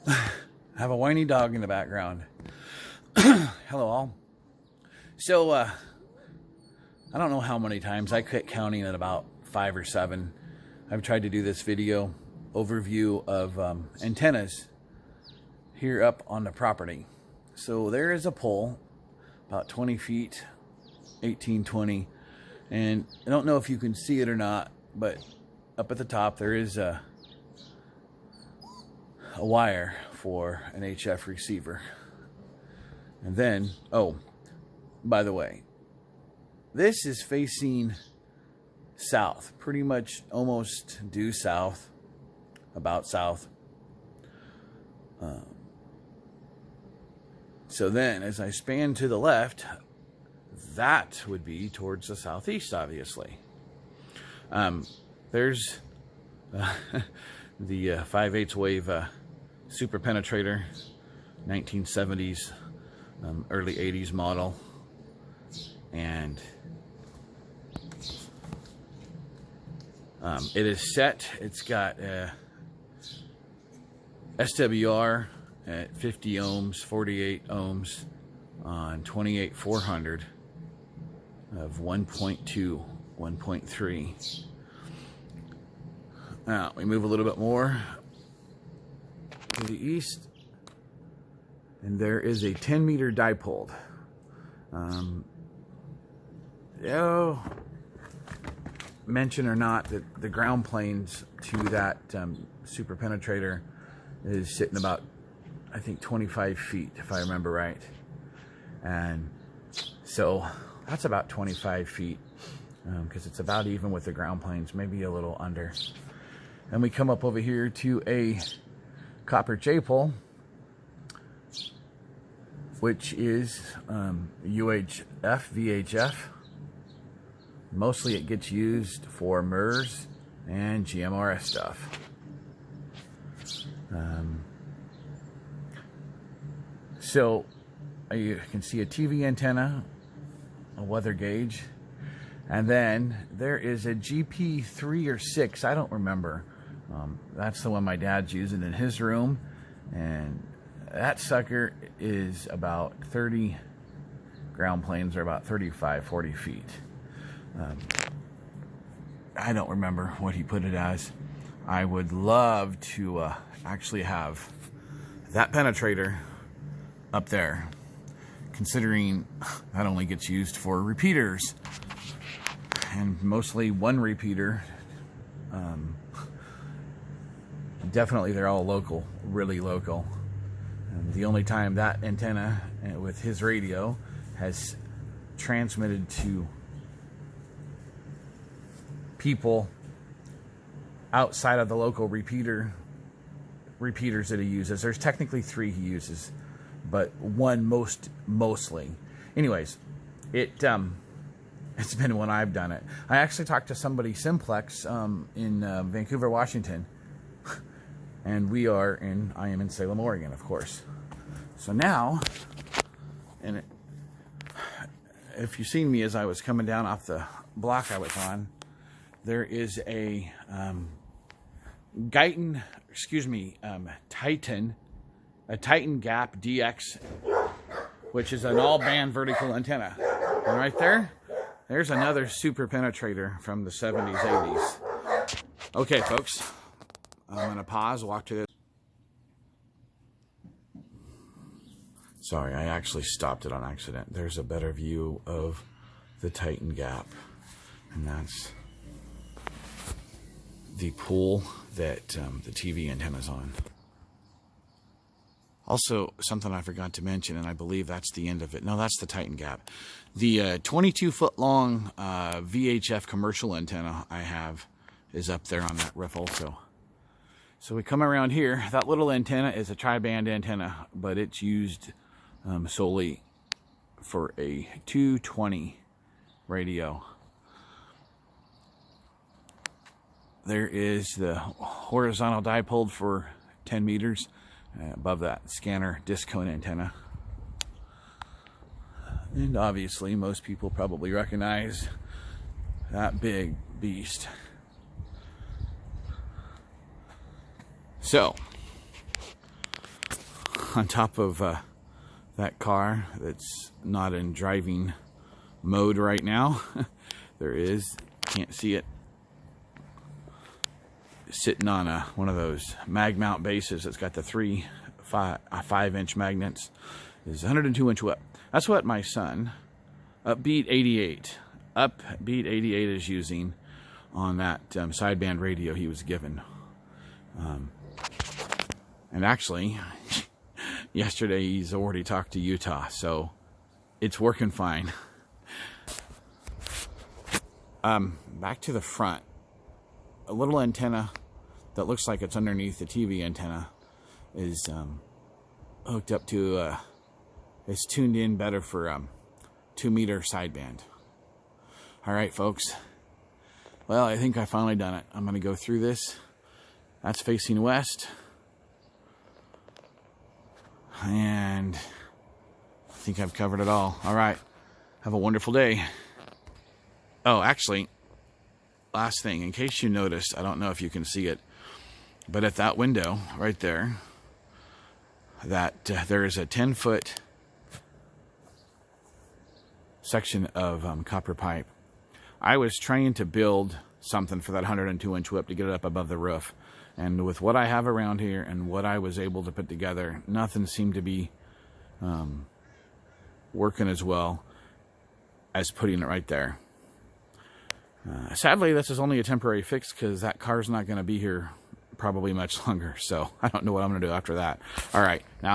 I have a whiny dog in the background. Hello all. So, I don't know how many times. I quit counting at about 5 or 7. I've tried to do this video overview of antennas here up on the property. So there is a pole about 20 feet, 18, 20. And I don't know if you can see it or not, but up at the top there is a wire for an HF receiver. And then, oh, by the way, this is facing south, pretty much almost due south, about south. So then, as I span to the left, that would be towards the southeast, obviously. There's the 5/8 wave super penetrator, 1970s, early 80s model, and it is set. It's got SWR at 50 ohms, 48 ohms on 28/400 of 1.2, 1.3. Now we move a little bit more to the east, and there is a 10-meter dipole. Mention or not that the ground planes to that super penetrator is sitting about, I think, 25 feet, if I remember right. And so that's about 25 feet, because it's about even with the ground planes, maybe a little under. And we come up over here to a copper J-pole, which is UHF, VHF. Mostly it gets used for MERS and GMRS stuff. So you can see a TV antenna, a weather gauge, and then there is a GP3 or 6, I don't remember. That's the one my dad's using in his room, and that sucker is about 30, ground planes are about 35, 40 feet. I don't remember what he put it as. I would love to actually have that penetrator up there, considering that only gets used for repeaters, and mostly one repeater. Definitely they're all local, really local. The only time that antenna with his radio has transmitted to people outside of the local repeaters that he uses. There's technically 3 he uses, but one mostly. Anyways, it's been when I've done it. I actually talked to somebody, Simplex, in Vancouver, Washington, and I am in Salem, Oregon, of course. So now, and if you've seen me as I was coming down off the block I was on, there is a Titan Gap DX, which is an all-band vertical antenna. And right there's another super penetrator from the 70s, 80s. Okay, folks, I'm going to pause, walk to this. Sorry, I actually stopped it on accident. There's a better view of the Titan Gap, and that's the pole that the TV antenna's on. Also, something I forgot to mention, and I believe that's the end of it. No, that's the Titan Gap. The 22-foot long VHF commercial antenna I have is up there on that roof also. So we come around here. That little antenna is a tri-band antenna, but it's used solely for a 220 radio. There is the horizontal dipole for 10 meters above that scanner disc cone antenna. And obviously most people probably recognize that big beast. So on top of that car that's not in driving mode right now. There is, can't see it, sitting on one of those mag mount bases that's got the 5-inch magnets, is 102-inch whip. That's what my son, Upbeat 88 is using on that sideband radio he was given. And actually, yesterday he's already talked to Utah, so it's working fine. Back to the front. A little antenna that looks like it's underneath the TV antenna is hooked up to, it's tuned in better for 2-meter sideband. All right, folks. Well, I think I finally done it. I'm going to go through this. That's facing west. And I think I've covered it all. All right. Have a wonderful day. Oh, actually, last thing, in case you noticed, I don't know if you can see it, but at that window right there, that there is a 10-foot section of copper pipe. I was trying to build something for that 102-inch whip to get it up above the roof. And with what I have around here and what I was able to put together, nothing seemed to be working as well as putting it right there. Sadly, this is only a temporary fix because that car's not going to be here probably much longer. So I don't know what I'm going to do after that. All right. Now